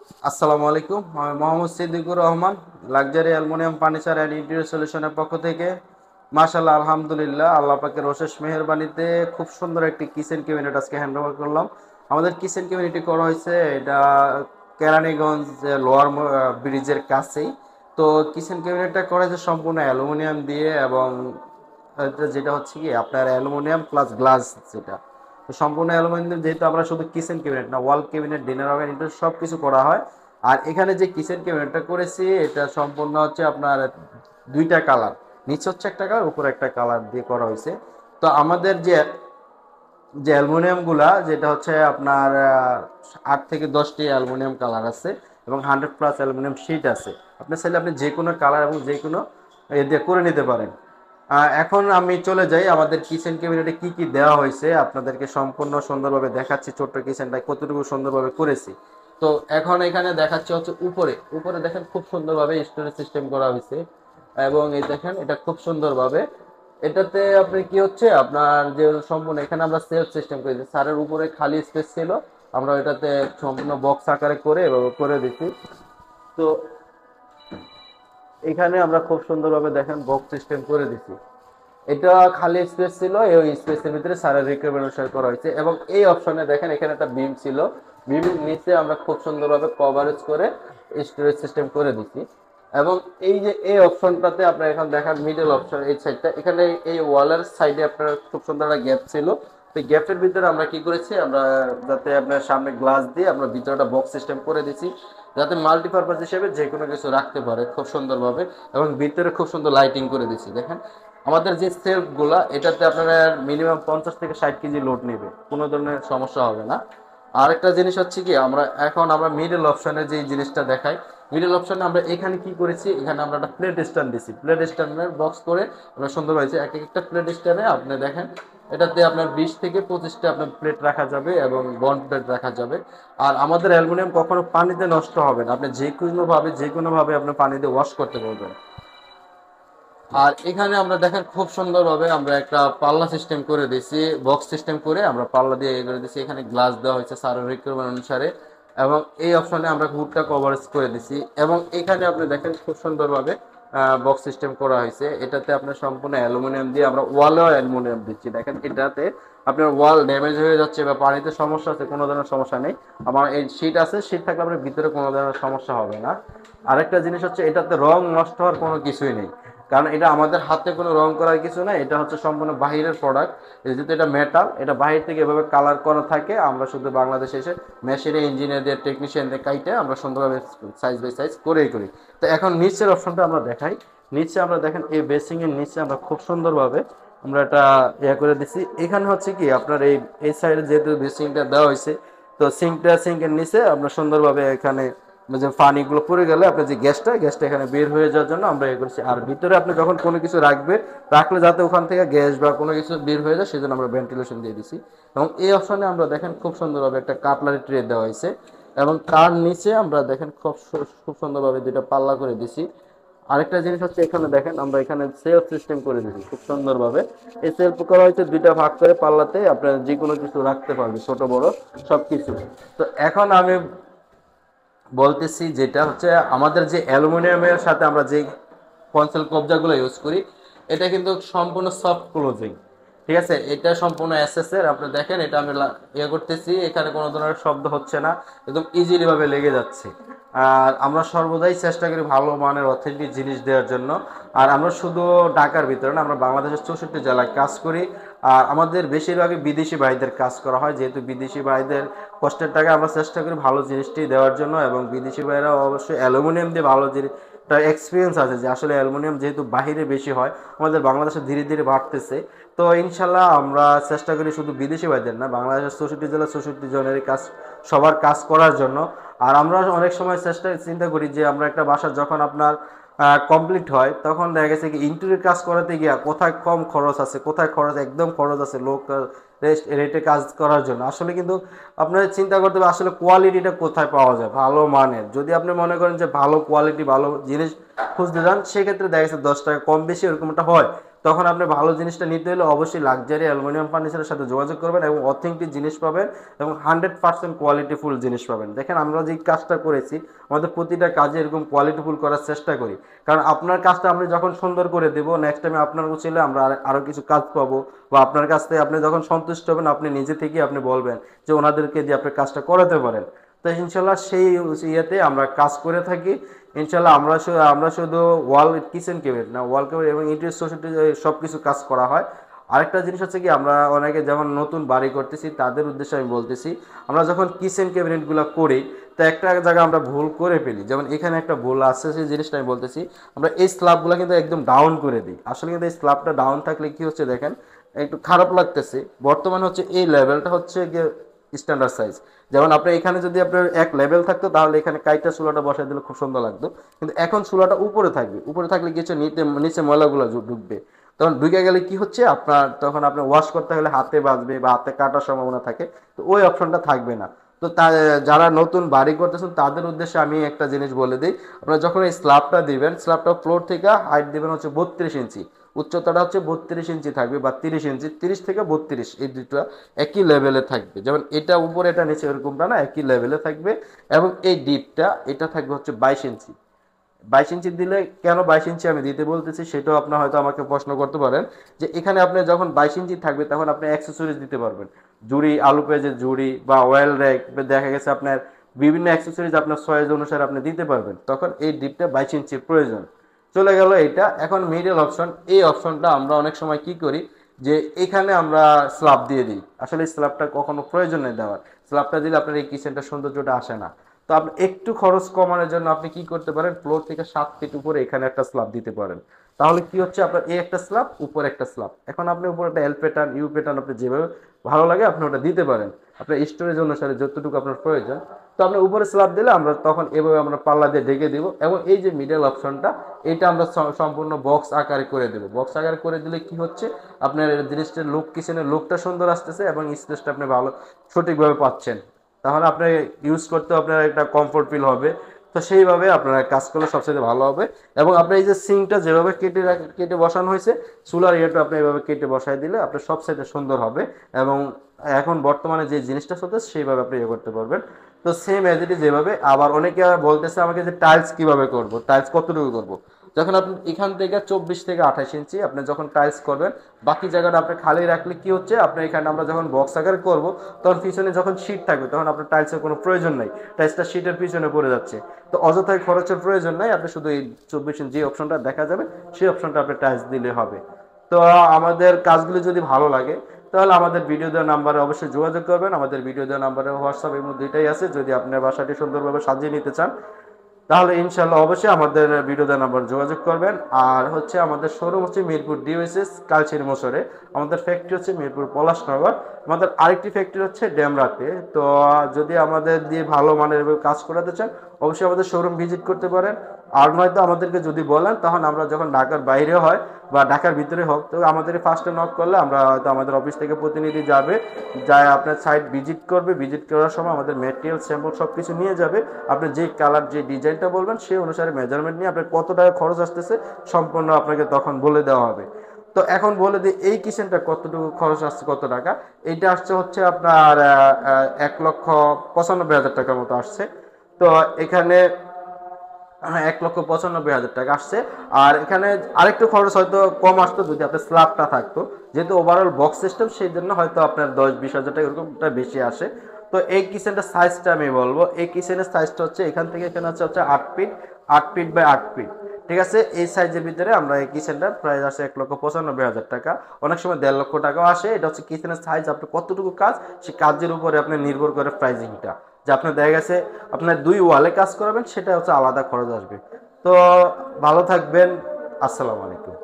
আসসালামু আলাইকুম, আমি Mohammad Siddiqur Rahman, luxury aluminium furniture and interior সলিউশনের পক্ষ থেকে। মাশাআল্লাহ, আলহামদুলিল্লাহ, আল্লাহ পাকের অশেষ মেহেরবানিতে খুব সুন্দর একটি কিচেন ক্যাবিনেট আজকে হ্যান্ড ওভার করলাম। আমাদের কিচেন ক্যাবিনেটটি করা হয়েছে এটা কেরানীগঞ্জ লোয়ার ব্রিজের কাছেই। তো কিচেন ক্যাবিনেটটা করা হয়েছে সম্পূর্ণ অ্যালুমিনিয়াম দিয়ে, এবং এটা যেটা হচ্ছে কি আপনার অ্যালুমিনিয়াম প্লাস গ্লাস, যেটা তো সম্পূর্ণ অ্যালুমিনিয়াম, যেহেতু আমরা শুধু কিচেন ক্যাবিনেট না, ওয়াল ক্যাবিনেট, ডিনার ওভেন, এটা সব কিছু করা হয়। আর এখানে যে কিচেন ক্যাবিনেটটা করেছি এটা সম্পূর্ণ হচ্ছে আপনার দুইটা কালার, নিচে হচ্ছে একটা কালার, উপরে একটা কালার দিয়ে করা হয়েছে। তো আমাদের যে যে অ্যালুমিনিয়াম গুলা, যেটা হচ্ছে আপনার 8 থেকে 10টি অ্যালুমিনিয়াম কালার আছে, এবং 100+ অ্যালুমিনিয়াম শিট আছে। আপনি চাইলে আপনি যে কোনো কালার এবং যে কোনো এ দিয়ে করে নিতে পারেন। এখন আমি চলে যাই আমাদের কিচেন ক্যাবিনেটে কি কি দেওয়া হয়েছে, আপনাদেরকে সম্পূর্ণ সুন্দরভাবে দেখাচ্ছি ছোট্ট কিচেনটা কতটুকু সুন্দরভাবে করেছি। তো এখন এখানে দেখাচ্ছি হচ্ছে উপরে উপরে দেখেন খুব সুন্দরভাবে স্টোরেজ সিস্টেম করা হয়েছে, এবং এই দেখেন এটা খুব সুন্দরভাবে। এটাতে আপনি কি হচ্ছে আপনার যে সম্পূর্ণ এখানে আমরা সেলফ সিস্টেম করেছি, সারের উপরে খালি স্পেস ছিল, আমরা এটাতে সম্পূর্ণ বক্স আকারে করে এভাবে করে দিচ্ছি। তো এখানে আমরা খুব সুন্দরভাবে দেখেন বক্স সিস্টেম করে দিচ্ছি। এটা খালি স্পেস ছিল, এই স্পেসের ভিতরে সারের রিকোয়ারমেন্ট অনুসারে করা হয়েছে। এবং এই অপশনে দেখেন এখানে একটা বিম ছিল, বিমের নিচে আমরা খুব সুন্দরভাবে কভারেজ করে স্টোরেজ সিস্টেম করে দিচ্ছি। এবং এই যে এই অপশনটাতে আপনার এখন দেখার মিডল অপশন, এই সাইডটা, এখানে এই ওয়ালের সাইডে আপনার খুব সুন্দর একটা গ্যাপ ছিল। তো গ্যাপের ভিতরে আমরা কি করেছি, আমরা যাতে আপনার সামনে গ্লাস দিয়ে আমরা ভিতরে একটা বক্স সিস্টেম করে দিচ্ছি, যাতে মাল্টিপারপাস হিসেবে যে কোনো কিছু রাখতে পারে খুব সুন্দরভাবে। এবং ভিতরে খুব সুন্দর লাইটিং করে দিচ্ছি। দেখেন আমাদের যে সেলফগুলা, এটাতে আপনারা মিনিমাম 50 থেকে 60 কেজি লোড নেবে, কোনো ধরনের সমস্যা হবে না। আরেকটা জিনিস হচ্ছে কি, আমরা মিডল অপশনে যে জিনিসটা দেখাই, মিডল অপশনে আমরা এখানে কি করেছি, এখানে আমরা একটা প্লেট স্ট্যান্ড দিছি, প্লেট স্ট্যান্ডের বক্স করে আমরা সুন্দর হয়েছে। এক একটা প্লেট স্ট্যান্ডে আপনি দেখেন এটাতে আপনার 20 থেকে 25টা আপনার প্লেট রাখা যাবে এবং বন্ড প্লেট রাখা যাবে। আর আমাদের অ্যালুমিনিয়াম কখনো পানিতে নষ্ট হবে না, আপনি যে কোনোভাবে আপনার পানিতে ওয়াশ করতে পারবেন। আর এখানে আমরা দেখেন খুব সুন্দরভাবে আমরা একটা পাল্লা সিস্টেম করে দিয়েছি, বক্স সিস্টেম করে আমরা পাল্লা দিয়ে করে দিয়েছি। এখানে গ্লাস দেওয়া হয়েছে স্যারের রিকোয়ারমেন্ট অনুসারে, এবং এই অপশনে আমরা হুডটা কভারেজ করে দিছি। এবং এখানে আপনি দেখেন খুব সুন্দরভাবে বক্স সিস্টেম করা হয়েছে। এটাতে আপনার সম্পূর্ণ অ্যালুমিনিয়াম দিয়ে আমরা ওয়ালেও অ্যালুমিনিয়াম দিচ্ছি। দেখেন এটাতে আপনার ওয়াল ড্যামেজ হয়ে যাচ্ছে বা পানিতে সমস্যা আছে, কোনো ধরনের সমস্যা নেই। আমার এই শীট আছে, শীট থাকলে আপনার ভিতরে কোনো ধরনের সমস্যা হবে না। আরেকটা জিনিস হচ্ছে এটাতে রং নষ্ট হওয়ার কোনো কিছুই নেই, কারণ এটা আমাদের হাতে কোনো রং করার কিছু না, এটা হচ্ছে সম্পূর্ণ বাহিরের প্রোডাক্ট। যেহেতু এটা মেটাল, এটা বাহির থেকে এভাবে কালার করা থাকে, আমরা শুধু বাংলাদেশে এসে মেশিনে ইঞ্জিনিয়ারদের টেকনিশিয়ানদের কাইটে আমরা সুন্দরভাবে সাইজ বাই সাইজ করেই করি। তো এখন নিচের অপশনটা আমরা দেখাই। নিচে আমরা দেখেন এই বেসিং এর নিচে আমরা খুব সুন্দরভাবে আমরা এটা করে দিছি। এখানে হচ্ছে কি আপনার এই সাইডে যেহেতু বেসিংটা দেওয়া হয়েছে, তো সিঙ্কের নিচে আমরা সুন্দরভাবে এখানে যে পানিগুলো পড়ে গেলে আপনার যে গ্যাসটা এখানে বের হয়ে যাওয়ার জন্য আমরা করছি। আর ভিতরে আপনি যখন কোনো কিছু রাখলে যাতে ওখান থেকে গ্যাস বা কোনো কিছু বের হয়ে যায়, সেজন্য আমরা ভেন্টিলেশন দিয়ে দিছি। এবং এই অপশনে আমরা দেখেন খুব সুন্দরভাবে একটা কাটলারি ট্রে দেওয়া হয়েছে, এবং তার নিচে আমরা দেখেন খুব সুন্দরভাবে দুটো পাল্লা করে দিছি। আরেকটা জিনিস হচ্ছে এখানে দেখেন আমরা এখানে সেলফ সিস্টেম করে দিচ্ছি খুব সুন্দরভাবে। এই সেলফ করা হয়েছে দুইটা ভাগ করে, পাল্লাতে আপনার যে কোনো কিছু রাখতে পারবে, ছোট বড় সবকিছু। তো এখন আমি বলতেছি যেটা হচ্ছে আমাদের যে অ্যালুমিনিয়ামের সাথে আমরা যে কনসেল কবজাগুলো ইউজ করি, এটা কিন্তু সম্পূর্ণ সফট ক্লোজিং। ঠিক আছে, এটা সম্পূর্ণ এসএস এর। আপনি দেখেন এটা আমি করতেছি, এখানে কোনো ধরনের শব্দ হচ্ছে না, একদম ইজিলি ভাবে লেগে যাচ্ছে। আর আমরা সর্বদাই চেষ্টা করি ভালো মানের অথেন্টিক জিনিস দেওয়ার জন্য। আর আমরা শুধু ঢাকার ভিতরে না, আমরা বাংলাদেশের 64 জেলায় কাজ করি। আর আমাদের বেশিরভাগই বিদেশি ভাইদের কাজ করা হয়, যেহেতু বিদেশি ভাইদের কষ্টের টাকা আমরা চেষ্টা করি ভালো জিনিসটি দেওয়ার জন্য। এবং বিদেশি ভাইরা অবশ্যই অ্যালুমিনিয়াম দিয়ে ভালো জিনিস, তার এক্সপিরিয়েন্স আছে যে আসলে অ্যালুমিনিয়াম যেহেতু বাহিরে বেশি হয়, আমাদের বাংলাদেশে ধীরে ধীরে বাড়তেছে। তো ইনশাল্লাহ আমরা চেষ্টা করি শুধু বিদেশি ভাইদের না, বাংলাদেশের 64 জেলা 64 জনেরই কাজ, সবার কাজ করার জন্য। আর আমরা অনেক সময় চিন্তা করি যে আমরা একটা বাসা যখন আপনার কমপ্লিট হয়, তখন দেখা গেছে কি ইন্টেরিয়র কাজ করাতে গিয়া কোথায় কম খরচ আছে, কোথায় খরচ একদম খরচ আছে লো রেটে কাজ করার জন্য। আসলে কিন্তু আপনার চিন্তা করতে হবে আসলে কোয়ালিটিটা কোথায় পাওয়া যায় ভালো মানের। যদি আপনি মনে করেন যে ভালো কোয়ালিটি ভালো জিনিস খুঁজতে যান, সেক্ষেত্রে দেখা যাচ্ছে 10 টাকা কম বেশি এরকমটা হয়। তখন আপনি ভালো জিনিসটা নিতে হলে অবশ্যই লাক্সারি অ্যালুমিনিয়াম ফার্নিচারের সাথে যোগাযোগ করবেন এবং অথেন্টিক জিনিস পাবেন এবং 100% কোয়ালিটিফুল জিনিস পাবেন। দেখেন আমরা যে কাজটা করেছি, আমাদের প্রতিটা কাজে এরকম কোয়ালিটিফুল করার চেষ্টা করি, কারণ আপনার কাজটা আমি যখন সুন্দর করে দেবো, নেক্সট টাইমে আপনার উচিলে আমরা আরো কিছু কাজ পাবো, বা আপনার কাছ থেকে আপনি যখন সন্তুষ্ট হবেন আপনি নিজে থেকেই আপনি বলবেন যে ওনাদেরকে দিয়ে আপনি কাজটা করাতে পারেন। তো ইনশাল্লাহ সেই ইয়েতে আমরা কাজ করে থাকি। ইনশাল্লাহ আমরা শুধু ওয়াল কিচেন কেবিনেট না, ওয়াল কেবিনেট এবং ইন্টেরিয়র সোসাইটি সব কিছু কাজ করা হয়। আরেকটা জিনিস হচ্ছে কি, আমরা অনেকে যেমন নতুন বাড়ি করতেছি তাদের উদ্দেশ্যে আমি বলতেছি, আমরা যখন কিচেন ক্যাবিনেটগুলো করি তো একটা জায়গায় আমরা ভুল করে ফেলি, যেমন এখানে একটা ভুল আছে সেই জিনিসটা আমি বলতেছি। আমরা এই স্ল্যাবগুলো কিন্তু একদম ডাউন করে দিই, আসলে কিন্তু এই স্ল্যাবটা ডাউন থাকলে কি হচ্ছে দেখেন একটু খারাপ লাগতেছে। বর্তমানে হচ্ছে এই লেভেলটা হচ্ছে গিয়ে স্ট্যান্ডার্ড সাইজ, যেমন আপনি এখানে যদি আপনার এক লেভেল থাকতো তাহলে এখানে কাইটা চুলাটা বসাই দিলে খুব সুন্দর লাগতো, কিন্তু এখন চুলাটা উপরে থাকবে, উপরে থাকলে কিছু নিচে নিচে ময়লাগুলো ঢুকবে, তখন ঢুকে গেলে কি হচ্ছে আপনার তখন আপনার ওয়াশ করতে হলে হাতে বাজবে বা হাতে কাটার সম্ভাবনা থাকে, তো ওই অপশনটা থাকবে না। তো যারা নতুন বাড়ি করতেছেন তাদের উদ্দেশ্যে আমি একটা জিনিস বলে দিই, আপনারা যখন এই স্ল্যাবটা দিবেন, স্ল্যাবটা ফ্লোর থেকে হাইট দিবেন হচ্ছে 32 ইঞ্চি, উচ্চতাটা হচ্ছে 32 ইঞ্চি থাকবে বা 30 ইঞ্চি, 30 থেকে 32 এই দুটো একই লেভেলে থাকবে, যেমন এটা উপরে এটা নিচে এরকমটা না, একই লেভেলে থাকবে। এবং এই ডিপটা এটা থাকবে হচ্ছে 22 ইঞ্চি। 22 ইঞ্চি দিলে কেন 22 ইঞ্চি আমি দিতে বলতেছি সেটাও আপনার হয়তো আমাকে প্রশ্ন করতে পারেন, যে এখানে আপনি যখন 22 ইঞ্চি থাকবে তখন আপনি অ্যাক্সেসরিজ দিতে পারবেন, জুড়ি, আলু পেঁয়াজের জুড়ি বা ওয়েল র্যাক, দেখা গেছে আপনার বিভিন্ন অ্যাক্সেসরিজ আপনার সয়েজ অনুসারে আপনি দিতে পারবেন, তখন এই ডিপটা 22 ইঞ্চির প্রয়োজন। চলে গেল এটা। এখন মিডল অপশন, এই অপশনটা আমরা অনেক সময় কি করি যে এখানে আমরা স্ল্যাব দিয়ে দিই, আসলে স্ল্যাবটা কখনো প্রয়োজন নেই দেওয়ার, স্ল্যাবটা দিলে আপনার এই কিচেনটা সৌন্দর্যটা আসে না। তো আপনি একটু খরচ কমানোর জন্য আপনি কি করতে পারেন, ফ্লোর থেকে 7 ফিট উপরে এখানে একটা স্ল্যাব দিতে পারেন, তাহলে কি হচ্ছে আপনার এই একটা স্ল্যাব উপরে একটা স্ল্যাব, এখন আপনি উপরে একটা এল প্যাটার্ন ইউ প্যাটার্ন আপনি যেভাবে ভালো লাগে আপনি ওটা দিতে পারেন, আপনার স্টোরেজ অনুসারে যতটুকু আপনার প্রয়োজন। তো আমরা উপরে স্ল্যাব দিলে আমরা তখন এভাবে আমরা পাল্লা দিয়ে ঢেকে দিব, এবং এই যে মিডল অপশনটা এটা আমরা সম্পূর্ণ বক্স আকারে করে দেবো। বক্স আকারে করে দিলে কি হচ্ছে আপনার জিনিসটার লুক, কিচেনের লুকটা সুন্দর আসতেছে এবং স্পেসটা আপনি ভালো সঠিকভাবে পাচ্ছেন, তাহলে আপনার ইউজ করতে আপনার একটা কমফোর্ট ফিল হবে। তো সেইভাবে আপনারা কাজ করলে সবচেয়ে ভালো হবে। এবং আপনার এই যে সিঙ্কটা যেভাবে কেটে বসানো হয়েছে, চুলার ইয়েটা আপনি এইভাবে কেটে বসাই দিলে আপনার সবচেয়ে সুন্দর হবে। এবং এখন বর্তমানে যে জিনিসটা চলতেছে সেইভাবে আপনি ইয়ে করতে পারবেন। তো সেম এজ ইট ইজ যেভাবে, আবার অনেকে বলতেছে আমাকে যে টাইলস কিভাবে করব, টাইলস কতটুকু করব, যখন আপনি এখান থেকে 24 থেকে 28 ইঞ্চি আপনি যখন টাইলস করবেন, বাকি জায়গাটা আপনি খালি রাখলে কি হচ্ছে আপনার এখানে আমরা যখন বক্স আকারে করব তখন পিছনে যখন শীট থাকবে তখন আপনার টাইলসের কোনো প্রয়োজন নাই, টাইলসটা শীটের পিছনে পড়ে যাচ্ছে, তো অযথায় খরচের প্রয়োজন নাই, আপনি শুধু এই 24 ইঞ্চি যে অপশনটা দেখা যাবে সেই অপশনটা আপনি টাইলস দিলে হবে। তো আমাদের কাজগুলি যদি ভালো লাগে তাহলে আমাদের ভিডিও দেওয়ার নাম্বারে অবশ্যই যোগাযোগ করবেন, আমাদের ভিডিও দেওয়ার নাম্বারে হোয়াটসঅ্যাপ এর মধ্যে দুইটাই আছে, যদি আপনার বাসাটি সুন্দরভাবে সাজিয়ে নিতে চান তাহলে ইনশাল্লাহ অবশ্যই আমাদের ভিডিও দেওয়ার নাম্বার যোগাযোগ করবেন। আর হচ্ছে আমাদের শোরুম হচ্ছে মিরপুর ডিওএসএস কালচিনি মোড়ে, আমাদের ফ্যাক্টরি হচ্ছে মিরপুর পলাশনগর, আমাদের আরেকটি ফ্যাক্টরি হচ্ছে ডেমরাতে। তো যদি আমাদের দিয়ে ভালো মানের কাজ করাতে চান অবশ্যই আমাদের শোরুম ভিজিট করতে পারেন। আর নয়তো আমাদেরকে যদি বলেন তখন আমরা যখন ঢাকার বাইরে হয় বা ঢাকার ভিতরে হোক তো আমাদের ফার্স্টে নক করলে আমরা হয়তো আমাদের অফিস থেকে প্রতিনিধি যাবে, যায় আপনার সাইট ভিজিট করবে, ভিজিট করার সময় আমাদের মেটেরিয়াল স্যাম্পল সব কিছু নিয়ে যাবে, আপনি যে কালার যে ডিজাইনটা বলবেন সেই অনুসারে মেজারমেন্ট নিয়ে আপনার কত টাকা খরচ আসতেছে সম্পূর্ণ আপনাকে তখন বলে দেওয়া হবে। তো এখন বলে দিই এই কিচেনটা কতটুকু খরচ আসছে কত টাকা, এইটা আসছে হচ্ছে আপনার 1,95,000 টাকার মতো আসছে। তো এখানে 1,95,000 টাকা আসছে। আর এখানে আরেকটু খরচ হয়তো কম আসতো যদি আপনার স্ল্যাবটা থাকতো, যেহেতু ওভারঅল বক্স সিস্টেম সেই জন্য হয়তো আপনার 10-20 হাজার টাকা এরকমটা বেশি আসে। তো এই কিচেনটার সাইজটা আমি বলবো, এই কিচেনের সাইজটা হচ্ছে এখান থেকে এখানে হচ্ছে 8 ফিট, 8 ফিট বাই 8 ফিট, ঠিক আছে। এই সাইজের ভিতরে আমরা এই কিচেনটার প্রাইস আসে 1,95,000 টাকা, অনেক সময় 1.5 লক্ষ টাকাও আসে। এটা হচ্ছে কিচেনের সাইজ, আপনি কতটুকু কাজ সেই কাজের উপরে আপনি নির্ভর করে প্রাইজিংটা, যে আপনার দেখা গেছে আপনার 2 ওয়ালে কাজ করাবেন সেটা হচ্ছে আলাদা খরচ আসবে। তো ভালো থাকবেন, আসসালামু আলাইকুম।